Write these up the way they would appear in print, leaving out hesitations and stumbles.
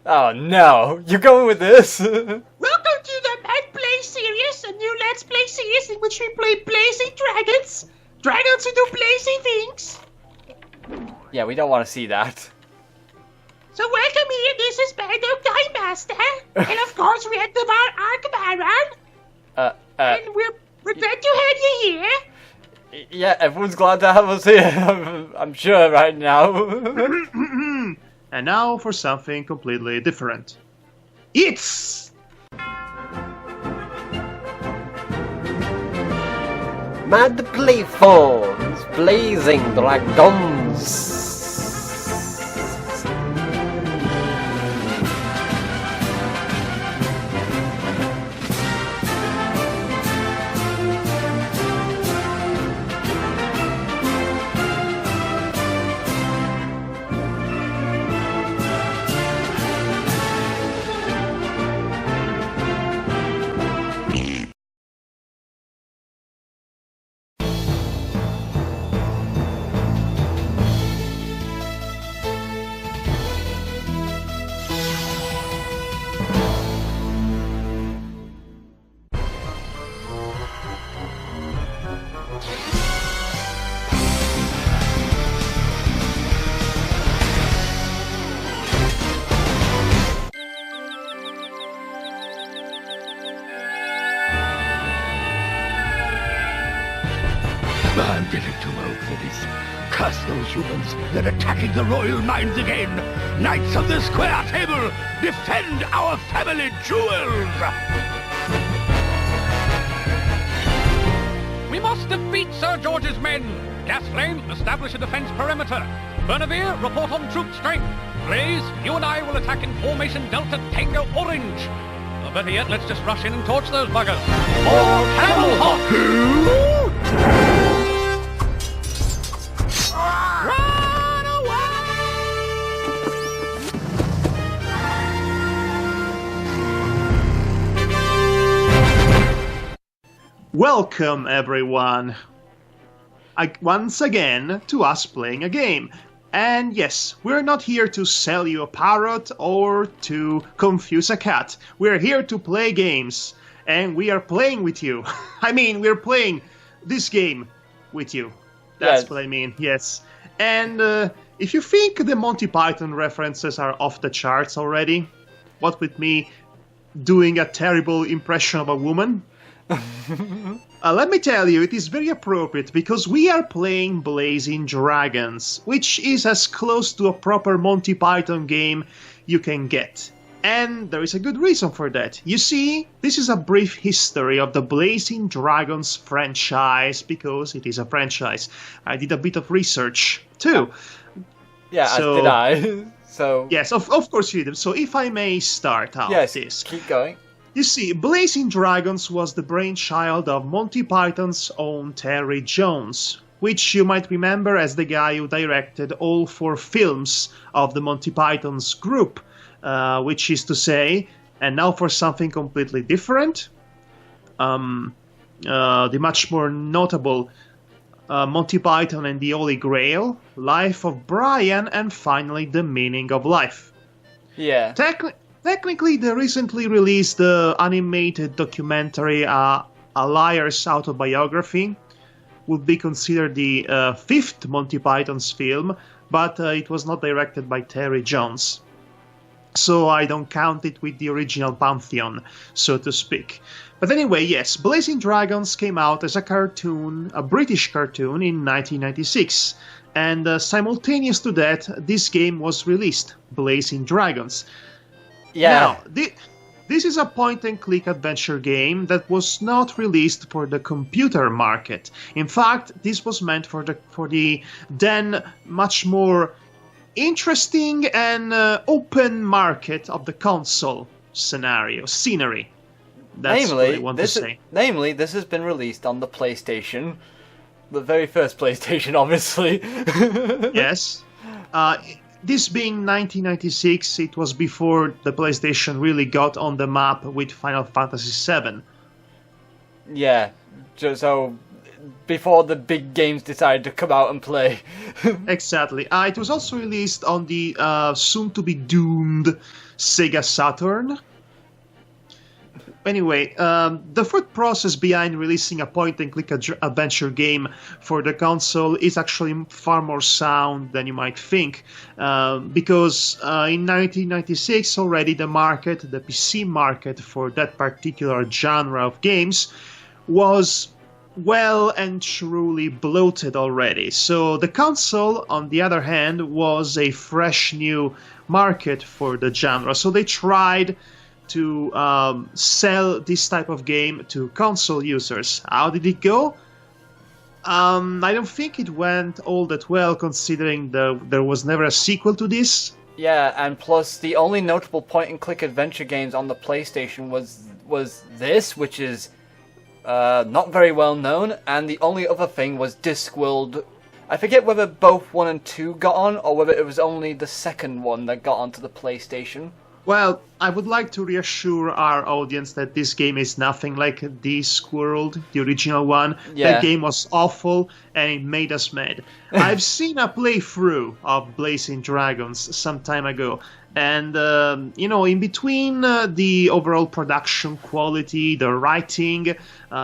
Oh no, you're going with this? Welcome to the M&DPlay series, a new Let's Play series in which we play blazing dragons. Dragons who do blazing things. Yeah, we don't want to see that. So welcome here, this is Bando Time Master. And of course we had the Arc Baron. And we're glad to have you here. Yeah, everyone's glad to have us here, I'm sure right now. And now for something completely different. It's... M&DPlay Phones, Blazing Dragons. I'm getting too old for this. Curse those humans! They're attacking the royal mines again! Knights of the square table, defend our family jewels! We must defeat Sir George's men! Gasflame, establish a defense perimeter. Bernavere, report on troop strength. Blaze, you and I will attack in formation Delta Tango Orange. Or better yet, let's just rush in and torch those buggers. All camel hot! Run away! Welcome everyone, once again to us playing a game. And yes, we're not here to sell you a parrot or to confuse a cat. We're here to play games, and we are playing with you. I mean, we're playing this game with you. That's Yes. what I mean, yes. And if you think the Monty Python references are off the charts already, what with me doing a terrible impression of a woman? Let me tell you, it is very appropriate because we are playing Blazing Dragons, which is as close to a proper Monty Python game you can get. And there is a good reason for that. You see, this is a brief history of the Blazing Dragons franchise, because it is a franchise. I did a bit of research too. Yeah, So- as did I. So, Yes, of course you did. So if I may start out yes, this. keep going. You see, Blazing Dragons was the brainchild of Monty Python's own Terry Jones, which you might remember as the guy who directed all 4 films of the Monty Python's group, which is to say, and now for something completely different, the much more notable Monty Python and the Holy Grail, Life of Brian, and finally The Meaning of Life. Yeah. Technically, the recently released animated documentary A Liar's Autobiography would be considered the 5th Monty Python's film, but it was not directed by Terry Jones. So I don't count it with the original pantheon, so to speak. But anyway, yes, Blazing Dragons came out as a cartoon, a British cartoon, in 1996. And simultaneous to that, this game was released, Blazing Dragons. Yeah. Now, this is a point-and-click adventure game that was not released for the computer market. In fact, this was meant for the then much more interesting and open market of the console scenery. That's what I want to say. Namely, this has been released on the PlayStation. The very first PlayStation, obviously. Yes. This being 1996, it was before the PlayStation really got on the map with Final Fantasy VII. Yeah, so before the big games decided to come out and play. Exactly. It was also released on the soon-to-be-doomed Sega Saturn. Anyway, the thought process behind releasing a point-and-click adventure game for the console is actually far more sound than you might think, because in 1996 already the PC market for that particular genre of games was well and truly bloated already. So the console, on the other hand, was a fresh new market for the genre. So they tried to sell this type of game to console users. How did it go? I don't think it went all that well, considering there was never a sequel to this. Yeah, and plus the only notable point-and-click adventure games on the PlayStation was this, which is not very well known, and the only other thing was Discworld. I forget whether both 1 and 2 got on, or whether it was only the second one that got onto the PlayStation. Well, I would like to reassure our audience that this game is nothing like Discworld, the original one. Yeah. That game was awful, and it made us mad. I've seen a playthrough of Blazing Dragons some time ago, and, in between the overall production quality, the writing,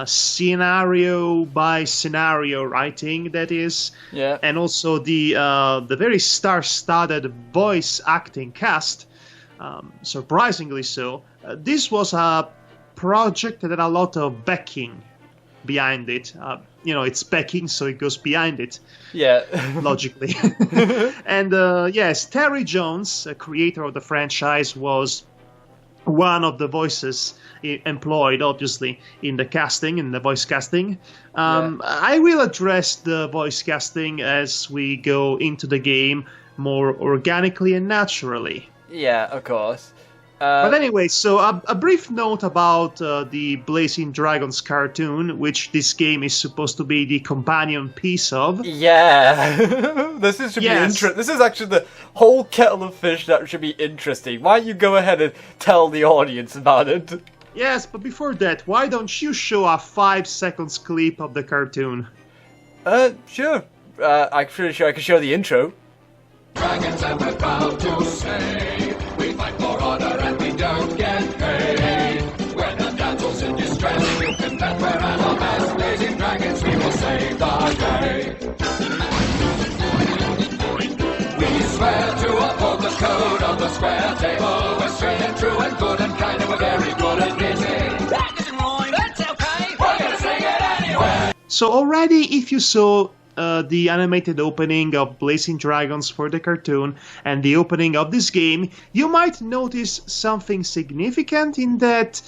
scenario by scenario writing, that is, Yeah. and also the very star-studded voice acting cast, surprisingly so, this was a project that had a lot of backing behind it. It's backing, so it goes behind it. Yeah. Logically. And yes, Terry Jones, a creator of the franchise, was one of the voices employed, obviously, in the voice casting. I will address the voice casting as we go into the game more organically and naturally. Yeah, of course. But anyway, so a brief note about the Blazing Dragons cartoon, which this game is supposed to be the companion piece of. Yeah, this should be interesting. This is actually the whole kettle of fish that should be interesting. Why don't you go ahead and tell the audience about it? Yes, but before that, why don't you show a 5-second clip of the cartoon? Sure. I'm pretty sure I can show the intro. Dragons and we're proud to say we fight for honor and we don't get paid. When the damsel's in distress, you can bet we're at our best. Blazing dragons, we will save the day. We swear to uphold the code of the square table. We're straight and true and good and kind, and we're very good at knitting. That doesn't rhyme, that's okay. We're gonna sing it anyway. So already, if you saw the animated opening of Blazing Dragons for the cartoon and the opening of this game, you might notice something significant in that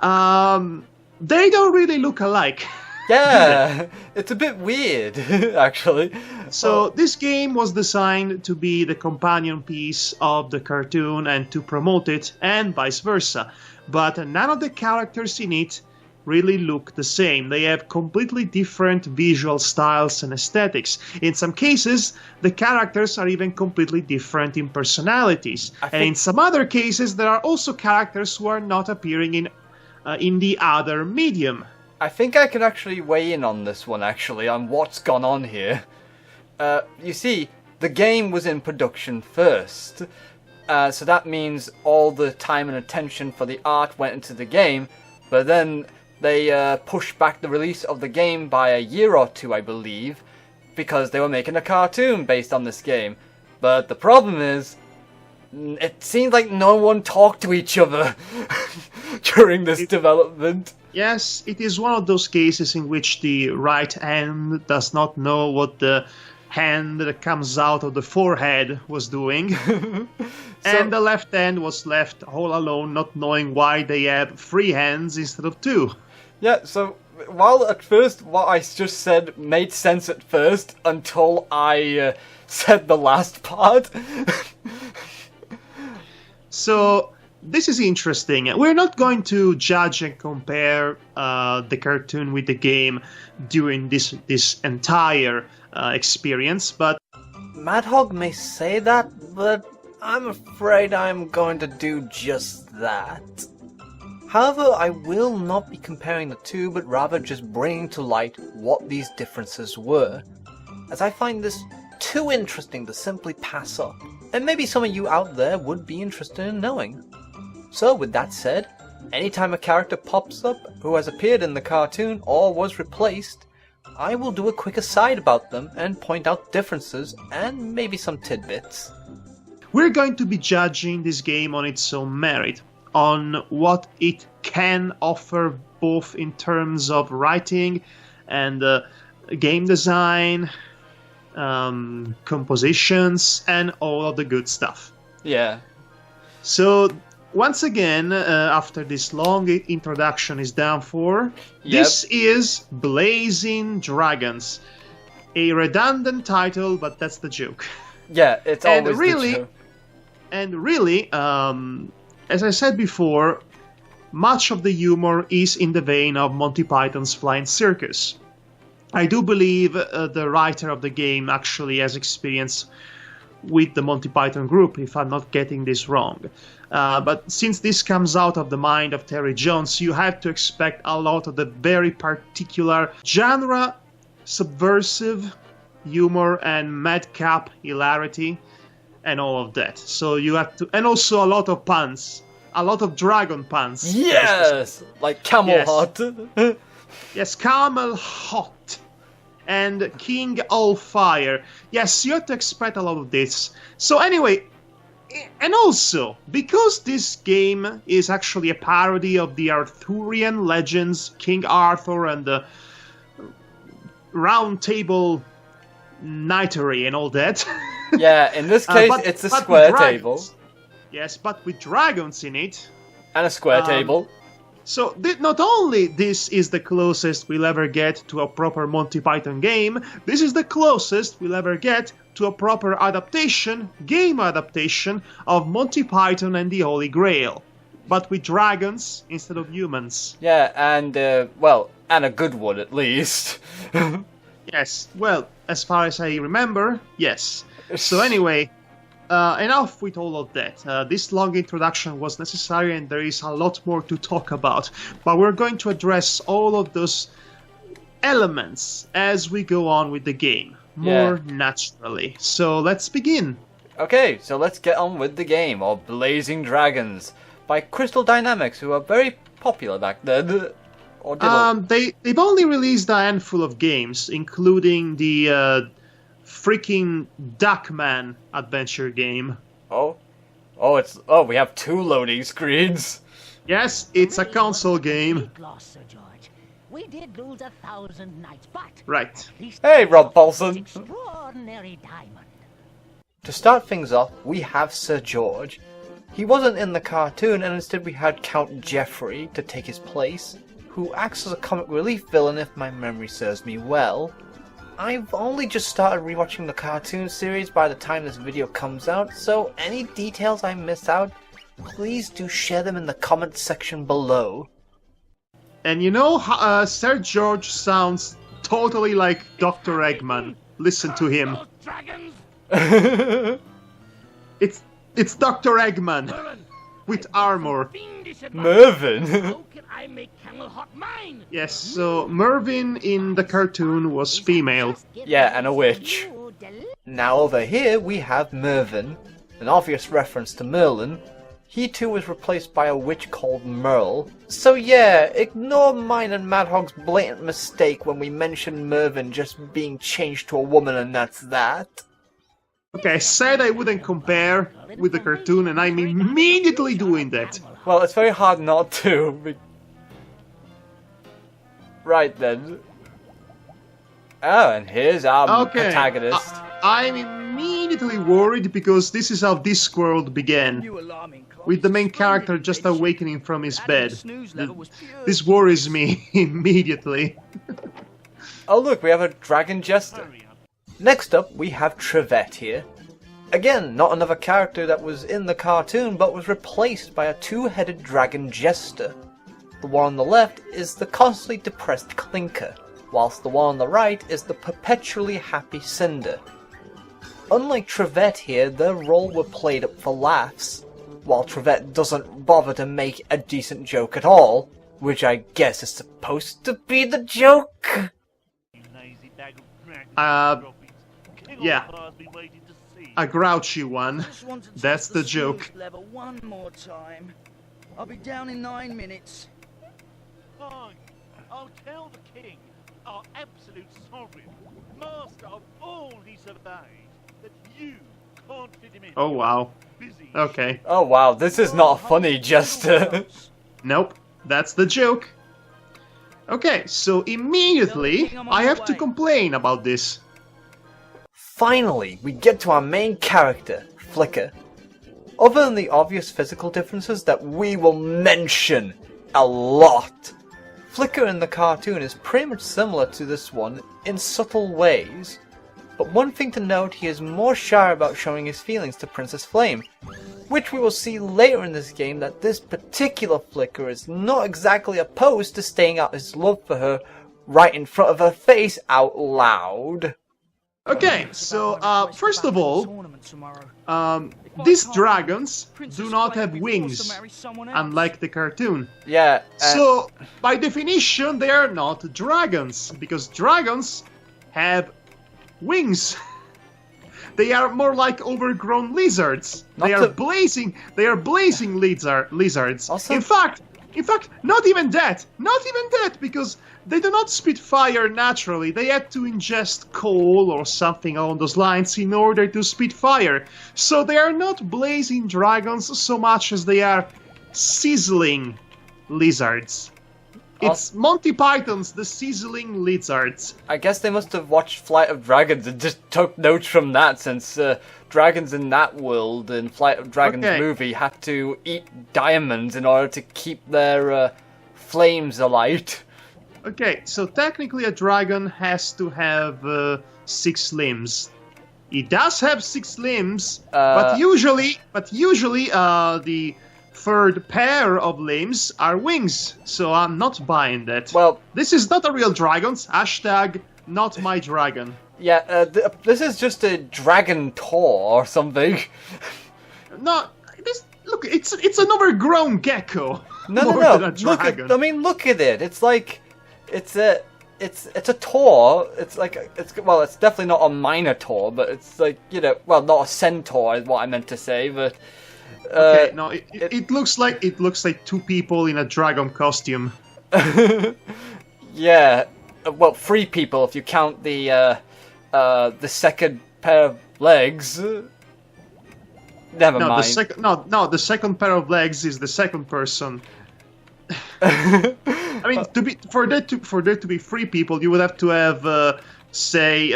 they don't really look alike. Yeah, it's a bit weird, actually. So this game was designed to be the companion piece of the cartoon and to promote it, and vice versa. But none of the characters in it really look the same. They have completely different visual styles and aesthetics. In some cases, the characters are even completely different in personalities. And in some other cases, there are also characters who are not appearing in the other medium. I think I can actually weigh in on this one, actually, on what's gone on here. You see, the game was in production first. So that means all the time and attention for the art went into the game, but then they pushed back the release of the game by a year or two, I believe, because they were making a cartoon based on this game. But the problem is, it seems like no one talked to each other during this development. Yes, it is one of those cases in which the right hand does not know what the hand that comes out of the forehead was doing. And the left hand was left all alone, not knowing why they had 3 hands instead of 2. Yeah, so while at first what I just said made sense at first until I said the last part. So this is interesting. We're not going to judge and compare the cartoon with the game during this entire experience, but Mad Hog may say that, but I'm afraid I'm going to do just that. However, I will not be comparing the two, but rather just bringing to light what these differences were, as I find this too interesting to simply pass up, and maybe some of you out there would be interested in knowing. So with that said, anytime a character pops up who has appeared in the cartoon or was replaced, I will do a quick aside about them and point out differences and maybe some tidbits. We're going to be judging this game on its own merit, on what it can offer both in terms of writing and game design, compositions, and all of the good stuff. Yeah. So, once again, after this long introduction is done for, this is Blazing Dragons. A redundant title, but that's the joke. Yeah, it's always the joke. And really, as I said before, much of the humor is in the vein of Monty Python's Flying Circus. I do believe the writer of the game actually has experience with the Monty Python group, if I'm not getting this wrong. But since this comes out of the mind of Terry Jones, you have to expect a lot of the very particular genre, subversive humor, and madcap hilarity, and all of that. So you have to, and also a lot of puns, a lot of dragon puns. Yes, like Camel Hot. Yes, Camel Hot and King Allfire. Yes, you have to expect a lot of this. So anyway, and also, because this game is actually a parody of the Arthurian legends, King Arthur and the Round Table Knightery and all that. Yeah, in this case, it's a square table. Yes, but with dragons in it. And a square table. So, not only this is the closest we'll ever get to a proper Monty Python game, this is the closest we'll ever get to a proper adaptation, game adaptation, of Monty Python and the Holy Grail. But with dragons instead of humans. Yeah, and, and a good one at least. Yes, well, as far as I remember, yes. So anyway, enough with all of that. This long introduction was necessary and there is a lot more to talk about. But we're going to address all of those elements as we go on with the game, more naturally. So let's begin. Okay, so let's get on with the game of Blazing Dragons by Crystal Dynamics, who are very popular back then. Or they've only released a handful of games, including the freaking Duckman adventure game. We have 2 loading screens. Yes, it's a console game. Loss, Sir George. We did lose 1,000 knights, but right. Hey, Rob Paulson. Extraordinary diamond. To start things off, we have Sir George. He wasn't in the cartoon, and instead we had Count Geoffrey to take his place, who acts as a comic relief villain if my memory serves me well. I've only just started rewatching the cartoon series by the time this video comes out, so any details I miss out, please do share them in the comments section below. And you know, Sir George sounds totally like Dr. Eggman. Listen to him. It's Dr. Eggman with armor. Mervyn. How can I make Camel Hot mine? Yes, so Mervyn in the cartoon was female. Yeah, and a witch. Now over here we have Mervyn, an obvious reference to Merlin. He too was replaced by a witch called Merle. So yeah, ignore mine and Mad Hog's blatant mistake when we mentioned Mervyn just being changed to a woman, and that's that. Okay, I said I wouldn't compare with the cartoon, and I'm immediately doing that. Well, it's very hard not to. Right then. Oh, and here's our protagonist. I'm immediately worried because this is how Discworld began. With the main character just awakening from his bed. This worries me immediately. Oh look, we have a dragon jester. Next up, we have Trevette here. Again, not another character that was in the cartoon, but was replaced by a 2-headed dragon jester. The one on the left is the constantly depressed Clinker, whilst the one on the right is the perpetually happy Cinder. Unlike Trevette here, their role were played up for laughs. while Trevette doesn't bother to make a decent joke at all, which I guess is supposed to be the joke. Yeah. A grouchy one. That's the joke. Level one more time. I'll be down in 9 minutes. Fine. I'll tell the king, our absolute sovereign, master of all he surveyed, that you can't fit him in. Oh wow. Busy. Okay. Oh wow, this is not a funny jester. Nope. That's the joke. Okay, so immediately I have to complain about this. Finally, we get to our main character, Flicker. Other than the obvious physical differences that we will mention a lot, Flicker in the cartoon is pretty much similar to this one in subtle ways. But one thing to note, he is more shy about showing his feelings to Princess Flame, which we will see later in this game that this particular Flicker is not exactly opposed to staying out his love for her right in front of her face out loud. Okay, so first of all, these dragons do not have wings, unlike the cartoon. Yeah. So, by definition, they are not dragons, because dragons have wings. They are more like overgrown lizards. They are blazing lizards. Also, in fact, not even that, because they do not spit fire naturally. They had to ingest coal or something along those lines in order to spit fire. So they are not blazing dragons so much as they are sizzling lizards. It's Monty Python's The Sizzling Lizards. I guess they must have watched Flight of Dragons and just took notes from that, since dragons in that world, in Flight of Dragons movie, had to eat diamonds in order to keep their flames alight. Okay, so technically a dragon has to have 6 limbs. It does have 6 limbs, but usually the third pair of limbs are wings, so I'm not buying that. Well, this is not a real dragon. Hashtag not my dragon. Yeah, this is just a dragon tour or something. No, look, it's an overgrown gecko. No. Look at it. It's like it's a tour. It's definitely not a minotaur, but it's like, not a centaur is what I meant to say, but. Okay, no, it looks like 2 people in a dragon costume. Yeah, well, 3 people if you count the second pair of legs. Never mind. The second pair of legs is the second person. I mean, for there to be 3 people, you would have to have say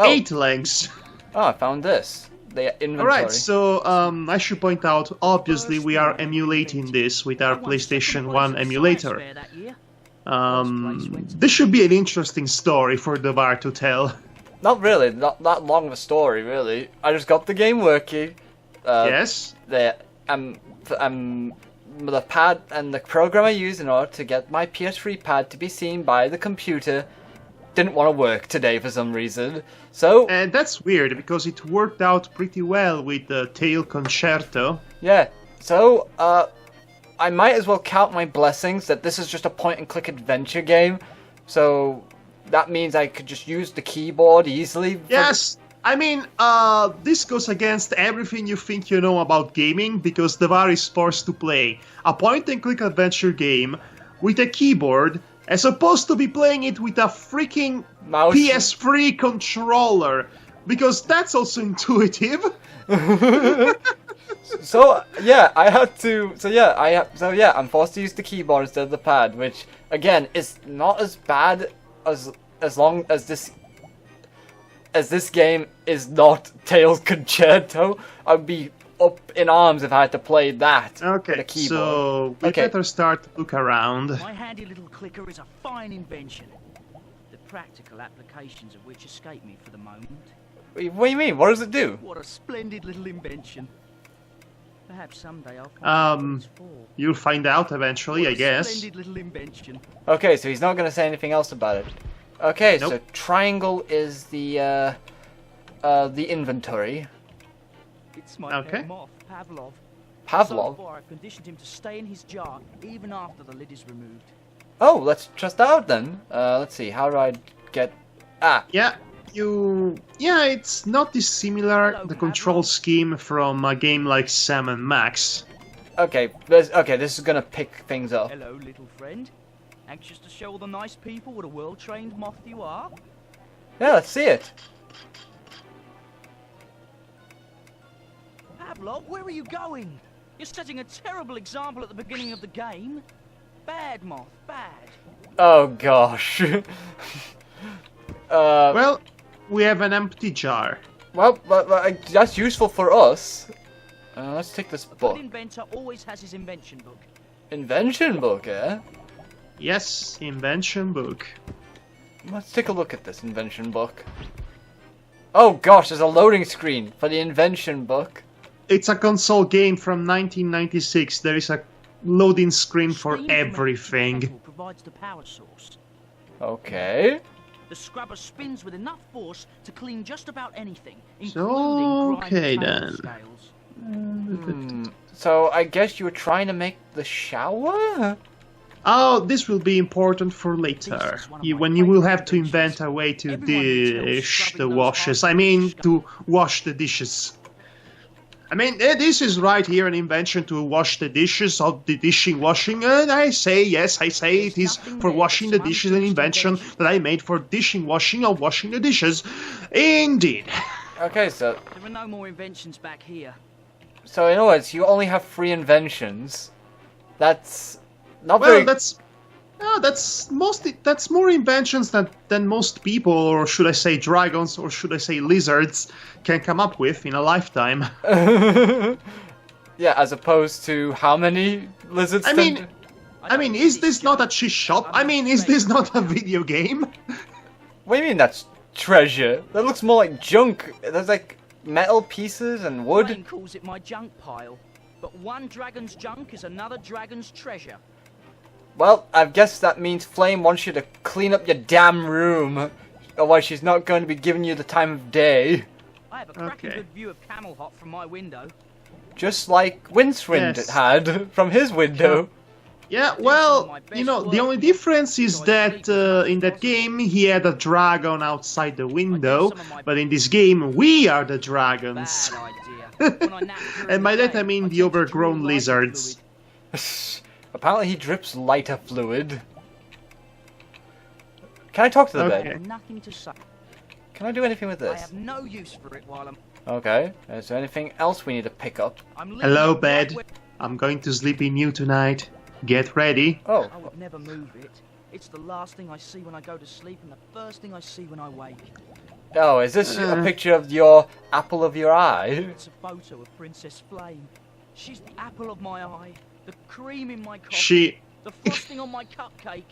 8 legs. Oh, I found this. The inventory. Alright, so I should point out, obviously we are emulating this with our PlayStation 1 emulator. This should be an interesting story for Devar to tell. Not really, not that long of a story, really. I just got the game working. Yes? The pad and the program I used in order to get my PS3 pad to be seen by the computer didn't want to work today for some reason. So, and that's weird because it worked out pretty well with the Tail Concerto. Yeah. So, I might as well count my blessings that this is just a point-and-click adventure game. So that means I could just use the keyboard easily. Yes. I mean, this goes against everything you think you know about gaming, because Devar is forced to play a point-and-click adventure game with a keyboard, as opposed to be playing it with a freaking mouse. PS3 controller, because that's also intuitive. So yeah, I'm forced to use the keyboard instead of the pad, which again is not as bad as long as this game is not Tails Concerto. I'd be up in arms if I had to play that with a keyboard. So we better start to look around. My handy little clicker is a fine invention, the practical applications of which escape me for the moment. What do you mean? What does it do? What a splendid little invention. Perhaps someday I'll come to you'll find out eventually, I guess. Splendid little invention. Okay, so he's not going to say anything else about it. Okay, so triangle is the inventory. It's my pet moth, Pavlov. Pavlov? So far, I've conditioned him to stay in his jar even after the lid is removed. Oh, let's test that out then. Let's see, how do I get... Ah! Yeah, it's not dissimilar, the control scheme from a game like Sam and Max. Okay, this is gonna pick things up. Hello, little friend. Anxious to show all the nice people what a well-trained moth you are? Yeah, let's see it. Pavlov, where are you going? You're setting a terrible example at the beginning of the game. Bad, moth, bad. Oh gosh. Well, we have an empty jar. Well, that's useful for us. Let's take this A book. good inventor always has his invention book. Invention book, eh? Yes, invention book. Let's take a look at this invention book. Oh gosh, there's a loading screen for the invention book. It's a console game from 1996. There is a loading screen for Steam everything. provides the power source. Okay. The scrubber spins with enough force to clean just about anything, So, including okay grimy then. scales. So I guess you were trying to make the shower? Oh, this will be important for later. When you will have to invent a way to dish the washes. I mean, to wash the dishes. I mean, this is right here an invention to wash the dishes of the washing, and I say it is for washing the dishes, an invention that I made for washing the dishes. Indeed. Okay, so There are no more inventions back here. in other words, you only have 3 inventions. That's not Well, very... that's more inventions than most people, or should I say dragons, or should I say lizards, can come up with in a lifetime. Yeah, as opposed to how many lizards? I mean, is this not a cheese shop? I mean, is this not a video game? What do you mean that's treasure? That looks more like junk. There's like metal pieces and wood. Blaine calls it my junk pile, but one dragon's junk is another dragon's treasure. Well, I guess that means Flame wants you to clean up your damn room. Otherwise she's not going to be giving you the time of day. I have a cracking good view of Camel Hop from my window. Just like Windswind had from his window. Yeah, well, you know, the only difference is that in that game he had a dragon outside the window, but in this game we are the dragons. And by that I mean the overgrown lizards. Apparently he drips lighter fluid. Can I talk to the bed? Nothing to say. Can I do anything with I this? have no use for it while I'm... Okay, is there anything else we need to pick up? Hello, bed. I'm going to sleep in you tonight. Get ready. Oh. I would never move it. It's the last thing I see when I go to sleep and the first thing I see when I wake. Oh, is this a picture of your apple of your eye? It's a photo of Princess Flame. She's the apple of my eye, the cream in my coffee, She... the frosting on my cupcake.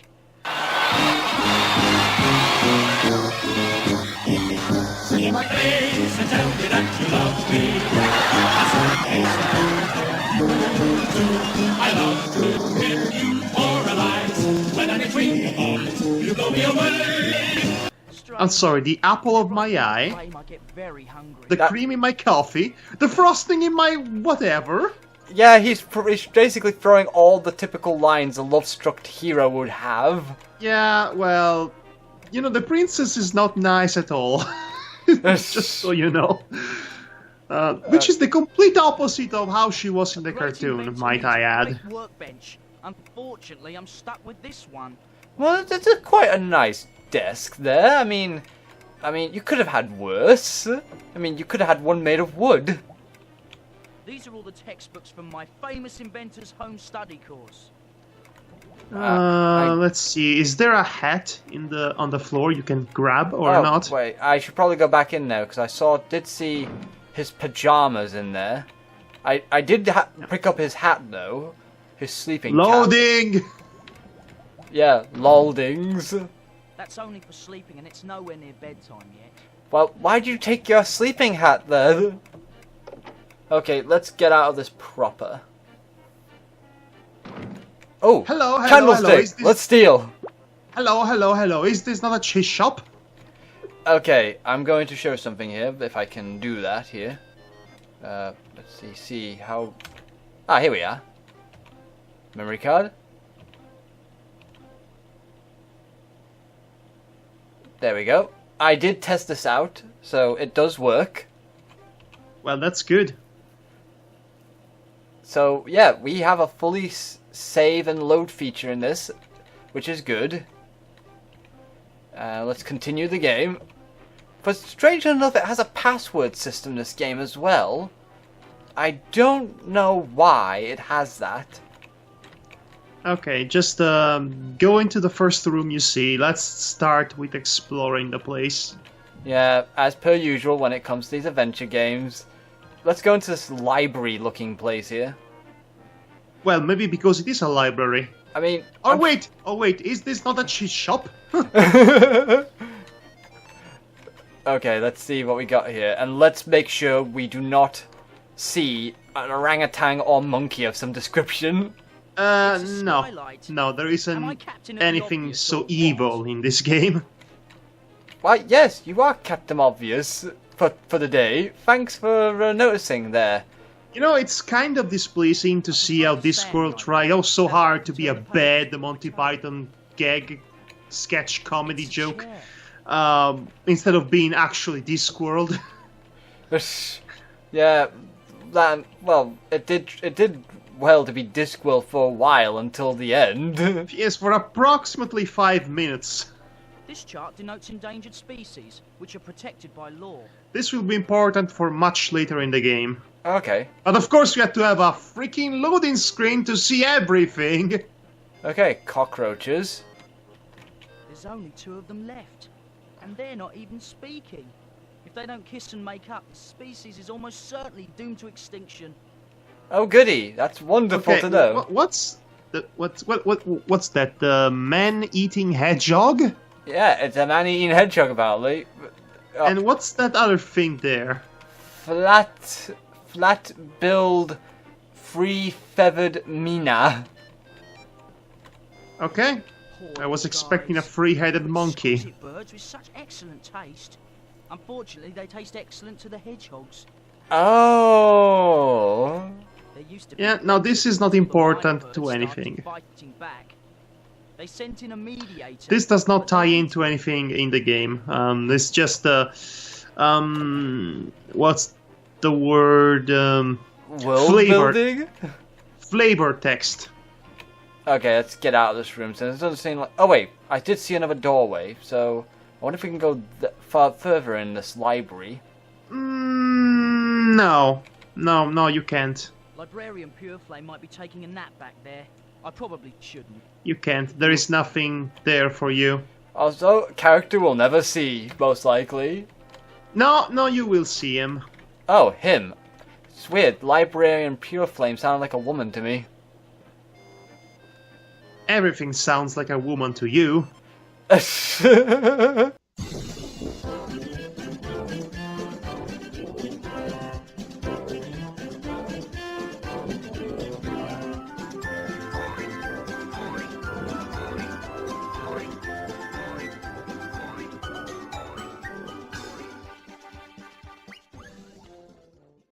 See my face and tell me that you love me. I love to hear you moralize. When I'm between the arms, you blow me away. I'm sorry, the apple of my eye, I get very hungry. the cream in my coffee, the frosting in my whatever. Yeah, he's basically throwing all the typical lines a love-struck hero would have. Yeah, well, you know, the princess is not nice at all. Just so you know. Which is the complete opposite of how she was in the cartoon, might I add. Workbench. Unfortunately, I'm stuck with this one. Well, it's quite a nice desk there. I mean, you could have had worse. I mean, you could have had one made of wood. These are all the textbooks from my famous inventor's home study course. Let's see. Is there a hat on the floor you can grab or not? Wait, I should probably go back in there because I did see his pajamas in there. I did pick up his hat though, his sleeping cap. Loading. Yeah, loldings. That's only for sleeping, and it's nowhere near bedtime yet. Well, why'd you take your sleeping hat then? Okay, let's get out of this proper. Oh, hello, candlestick. Let's steal. Hello. Is this not a cheese shop? Okay, I'm going to show something here, if I can do that here. Let's see how... Ah, here we are. Memory card. There we go. I did test this out, so it does work. Well, that's good. So, yeah, we have a fully save and load feature in this, which is good. Let's continue the game. But strangely enough, it has a password system, this game, as well. I don't know why it has that. Okay, just go into the first room you see. Let's start with exploring the place. Yeah, as per usual when it comes to these adventure games. Let's go into this library-looking place here. Well, maybe because it is a library. I mean... Oh, wait, is this not a cheese shop? Okay, let's see what we got here. And let's make sure we do not see an orangutan or monkey of some description. No, there isn't anything so evil in this game. Why, yes, you are Captain Obvious for the day. Thanks for noticing there. You know, it's kind of displeasing to see how Discworld tried so hard to be a bad Monty Python gag sketch comedy joke, instead of being actually Discworld. Yeah, well, it did well to be Discworld for a while until the end. Yes, for approximately 5 minutes. This chart denotes endangered species, which are protected by law. This will be important for much later in the game. Okay. But of course you have to have a freaking loading screen to see everything. Okay, cockroaches. There's only 2 of them left, and they're not even speaking. If they don't kiss and make up, the species is almost certainly doomed to extinction. Oh goody, that's wonderful to know. What's that? The man-eating hedgehog? Yeah, it's a man-eating hedgehog apparently. And what's that other thing there? Flat-billed, free-feathered mina. Okay. I was expecting a three-headed monkey. Birds with such excellent taste. Unfortunately, they taste excellent to the hedgehogs. Oh. Yeah, now this is not important to anything. They sent in a mediator. This does not tie into anything in the game. It's just what's the word? World building? Flavor text. Okay, let's get out of this room since it doesn't seem like... Oh wait, I did see another doorway, so I wonder if we can go far further in this library. No, you can't. Librarian Pureflame might be taking a nap back there. I probably shouldn't. You can't. There is nothing there for you. Also, character we'll never see, most likely. No, you will see him. Oh, him. It's weird. Librarian Pureflame sounded like a woman to me. Everything sounds like a woman to you. Okay,